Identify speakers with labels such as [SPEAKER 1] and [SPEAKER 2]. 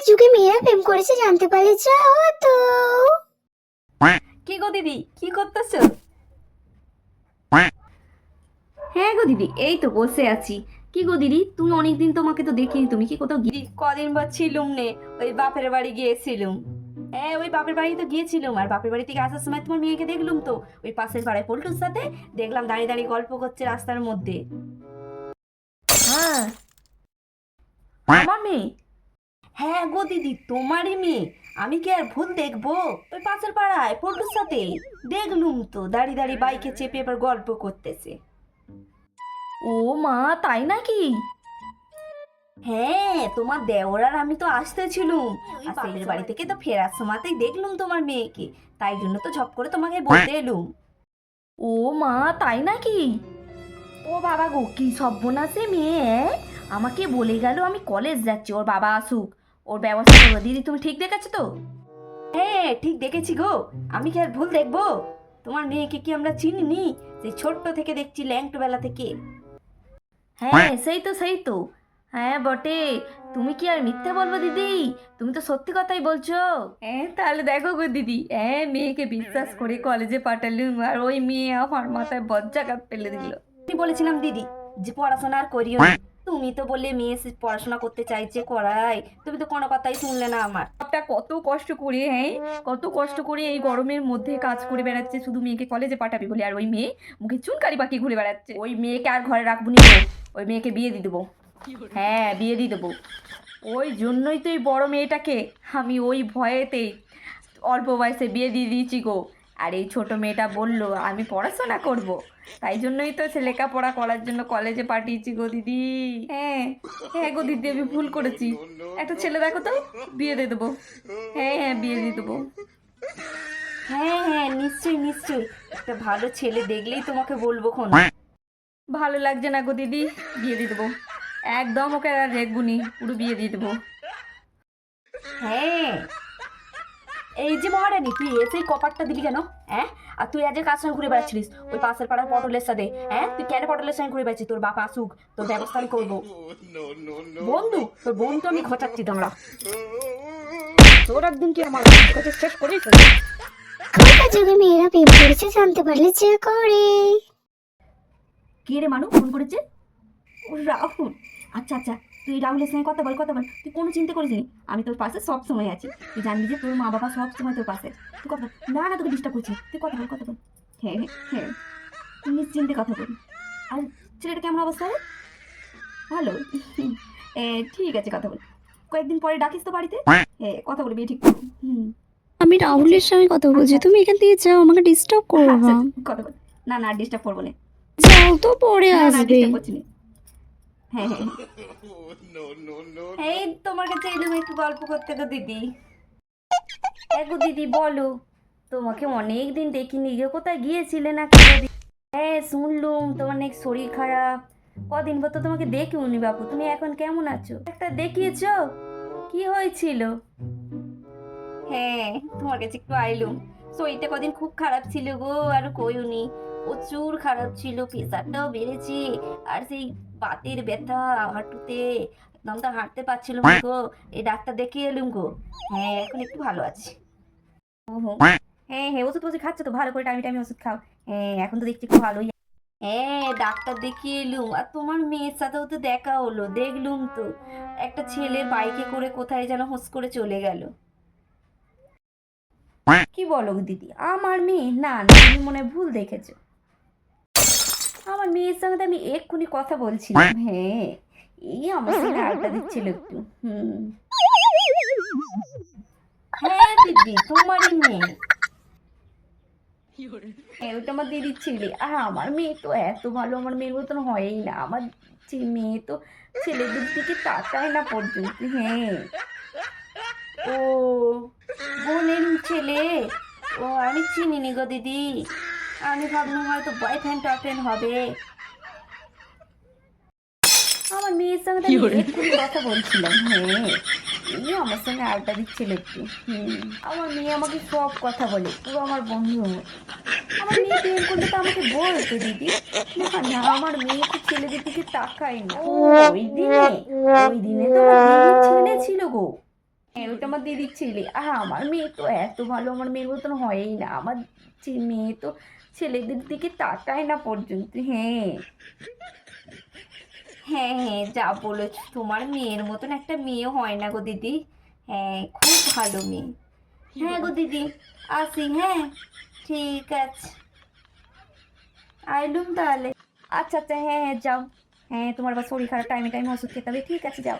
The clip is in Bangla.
[SPEAKER 1] যুগে মেয়েরা প্রেম করেছে জানতে পারলে যা হতো।
[SPEAKER 2] কি গো দিদি, কি করতেছো? হ্যাঁ গো দিদি, এই তো বসে আছি। কি গো দিদি, তুমি অনেকদিন তোমাকে তো দেখিনি, তুমি কি কোথাও গিয়ে? কদিন বা ছিলুম নে, ওই বাপের বাড়ি গিয়েছিলুম। হ্যাঁ, ওই বাপের বাড়ি তো গিয়েছিলাম, আর বাপের বাড়ি থেকে আসার সময় তোমার মেয়েকে দেখলুম তো, ওই পাশের পাড়ায় পল্টুর সাথে দেখলাম দাঁড়িয়ে দাঁড়িয়ে গল্প করছে রাস্তার মধ্যে। হ্যাঁ, আমার মেয়ে? হ্যাঁ গো দিদি, তোমারই মেয়ে। আমি কি আর ভুল দেখবো? ওই পাশের পাড়ায় পল্টুর সাথে দেখলুম তো দাঁড়িয়ে দাঁড়িয়ে বাইকে চেপে এবার গল্প করতেছে। ও মা, তাই নাকি? হ্যাঁ, তোমার দেওর আর আমি তো আসতেছিলুম, আর বাপের বাড়ি থেকে তো ফেরার সময়তেই দেখলুম তোমার মেয়েকে, তাই জন্য তো ঝপ করে তোমাকে বলতে এলুম। ও মা, তাই নাকি? ও বাবা গো, কি সর্বনাশে মেয়ে! আমাকে বলে গেল আমি কলেজ যাচ্ছি, ওর বাবা আসুক, ওর ব্যবস্থা করবো। দিদি, তুমি ঠিক দেখেছো তো? হ্যাঁ, ঠিক দেখেছি গো। আমি কি আর ভুল দেখবো? তোমার মেয়েকে কি আমরা চিনি নি? সেই ছোট্ট থেকে দেখছি, ল্যাংটো বেলা থেকে। হ্যাঁ, সেই তো। হ্যাঁ বটে। তুমি কি আর মিথ্যে বলবো দিদি? তুমি তো সত্যি কথাই বলছো। হ্যাঁ, তাহলে দেখো গো দিদি, হ্যাঁ, মেয়েকে বিশ্বাস করে কলেজে পাঠালুম, আর ওই মেয়ে আমার মাথায় বজ্জাঘাত ফেলে দিল। আমি বলেছিলাম দিদি যে পড়াশোনা আর করিও না, তুমি তো বললে মেয়ে পড়াশোনা করতে চাইছে, করাই, তুমি তো কোনো কথাই শুনলে না আমার। বাপটা কত কষ্ট করে, হ্যাঁ, কত কষ্ট করে এই গরমের মধ্যে কাজ করে বেড়াচ্ছে শুধু মেয়েকে কলেজে পাঠাবি বলে, আর ওই মেয়ে মুখে চুনকারি বাকি ঘুরে বেড়াচ্ছে। ওই মেয়েকে আর ঘরে রাখবো নি, ওই মেয়েকে বিয়ে দিয়ে দেবো। হ্যাঁ, বিয়ে দিয়ে দেবো। ওই জন্যই তো এই বড় মেয়েটাকে আমি ওই ভয়েতে অল্প বয়সে বিয়ে দিয়ে দিয়েছি গো। আর এই ছোট মেয়েটা বলল আমি পড়াশোনা করব, তাই জন্যই তো সে লেখাপড়া করার জন্য কলেজে পাঠিয়েছি গো দিদি। হ্যাঁ, হ্যাঁ গো দিদি, আমি ভুল করেছি। একটা ছেলে দেখো তো, বিয়ে দিয়ে দেবো। হ্যাঁ হ্যাঁ, বিয়ে দিয়ে দেবো। হ্যাঁ হ্যাঁ, নিশ্চয়ই নিশ্চয়ই, একটা ভালো ছেলে দেখলেই তোমাকে বলবো খন। ভালো লাগছে না গো দিদি, বিয়ে দিয়ে দেবো। একদম ওকে আর রেখবুনি, পুরো বিয়ে দিয়ে দেবো। হ্যাঁ, এই যে মহারানী, তুই এসেই কপারটা দিলি কেন? হ্যাঁ, আর তুই আজ কার সঙ্গে ঘুরে বেড়াচ্ছিলিস ওই পাশের পাড়ার পটলের সাথে? হ্যাঁ, তুই কেন পটলের সঙ্গে ঘুরে বেড়াচ্ছিস? তোর বাবা আসুক, তোর ব্যবস্থা আমি করবো। বন্ধু, তোর বন্ধু আমি খোঁচাচ্ছি তোমরা। তোর একদিন কি আমার কাছে শেষ করেই ফেলবো।
[SPEAKER 1] এখনকার যুগে মেয়েরা প্রেম করেছে জানতে পারলে যা করে।
[SPEAKER 2] কে রে মানু ফোন করেছে? ও রাহুল। আচ্ছা আচ্ছা, তুই রাহুলের সঙ্গে কথা বল, তুই কোনো চিন্তা করিস নি, আমি তোর পাশে সব সময় আছি। তুই জানবি যে তোর মা বাবা সব সময় তোর পাশে। তুই কথা বল। না না, তোকে ডিস্টার্ব করছি, তুই কথা বল। হ্যাঁ হ্যাঁ হ্যাঁ, তুই নিশ্চিন্তে কথা বল। আর ছেলেটা কেমন অবস্থা রে? ভালো। ঠিক আছে, কথা বল। কয়েকদিন পরে ডাকিস তো বাড়িতে। কথা বলবি ঠিক করবো।
[SPEAKER 1] আমি রাহুলের সঙ্গে কথা বলছি, তুমি এখান থেকে যাও, আমাকে ডিস্টার্ব করো
[SPEAKER 2] আচ্ছা,
[SPEAKER 1] না।
[SPEAKER 2] কথা বল। না না, ডিস্টার্ব করবো না।
[SPEAKER 1] যাও তো, পরে
[SPEAKER 2] না না,
[SPEAKER 1] আসবে।
[SPEAKER 2] ডিস্টার্ব করছি না। হ্যাঁ হ্যাঁ, এই তোমার কাছে এলাম একটু গল্প করতে গো দিদি। গো দিদি বলো, তোমাকে অনেক দিন দেখিনি গো, কোথায় গিয়েছিলে না কি দিদি? হ্যাঁ, শুনলুম তোমার নাকি শরীর খারাপ, কদিন পর তো তোমাকে দেখিওনি বাপু। তুমি এখন কেমন আছো? একটা দেখিয়েছো? কি হয়েছিল? হ্যাঁ, তোমার কাছে একটু আইলুম। শরীরটা কদিন খুব খারাপ ছিল গো, আর কইওনি। প্রচুর খারাপ ছিল, প্রেশারটাও বেড়েছে, আর সেই বাতের ব্যথা হাঁটুতে, একদম তো হাঁটতে পারছিলাম না গো। এই ডাক্তার দেখিয়ে এলুম গো। হ্যাঁ, এখন একটু ভালো আছি। ওহো। হ্যাঁ হ্যাঁ, ওষুধ ফষুধ খাচ্ছ তো ভালো করে, টাইমে টাইমে ওষুধ খাও। হ্যাঁ, এখন তো দেখছি একটু ভালোই। হ্যাঁ, ডাক্তার দেখিয়ে এলুম, আর তোমার মেয়ের সাথেও তো দেখা হলো, দেখলুম তো একটা ছেলে বাইকে করে কোথায় যেন হোস করে চলে গেল। কি বলো দিদি, আমার মেয়ে? না না, তুমি মনে হয় ভুল দেখেছো। আমার মেয়ের সঙ্গে তো আমি এক্ষুনি কথা বলছিলাম। হ্যাঁ, এই আমার সঙ্গে আড্ডা দিচ্ছিল একটু। হ্যাঁ দিদি, তোমারই মেয়ে। হ্যাঁ, ওটা আমার দিদির ছেলে। আর আমার মেয়ে তো এত ভালো, আমার মেয়ের মতন হয়ই না। আমার মেয়ে তো ছেলেদের দিকে তাকায় না পর্যন্ত। হ্যাঁ। ও, বোনের ছেলে? ও, আমি চিনিনি গো দিদি, আমি ভাবলাম হয়তো বয়ফ্রেন্ড টয়ফ্রেন্ড হবে। আমার মেয়ের সঙ্গে তো আমি এক্ষুনি কথা বলছিলাম। হ্যাঁ, এই আমার সঙ্গে আড্ডা দিচ্ছিল একটু। আমার মেয়ে আমাকে সব কথা বলে, পুরো আমার বন্ধু মতো। আমার মেয়ে প্রেম করলে তো আমাকে বলতো দিদি। না না, আমার মেয়ে তো ছেলেদের দিকে তাকায় না। ওই দিনে তো আমার দিদির ছেলে ছিল গো। হ্যাঁ ওইটা আমার দিদির ছেলে। আর আমার মেয়ে তো এত ভালো, আমার মেয়ের মতন হয়ই না। আমার মেয়ে তো ছেলেদের দিকে তাকায় না পর্যন্ত। হ্যাঁ হ্যাঁ হ্যাঁ, যা বলেছো, তোমার মেয়ের মতন একটা মেয়ে হয় না গো দিদি। হ্যাঁ খুব ভালো মেয়ে। হ্যাঁ গো দিদি, আসি। হ্যাঁ ঠিক আছে, আইলুম তাহলে। আচ্ছা আচ্ছা, হ্যাঁ হ্যাঁ যাও। হ্যাঁ তোমার আবার শরীর খারাপ, টাইমে টাইমে ওষুধ খেতে হবে। ঠিক আছে, যাও।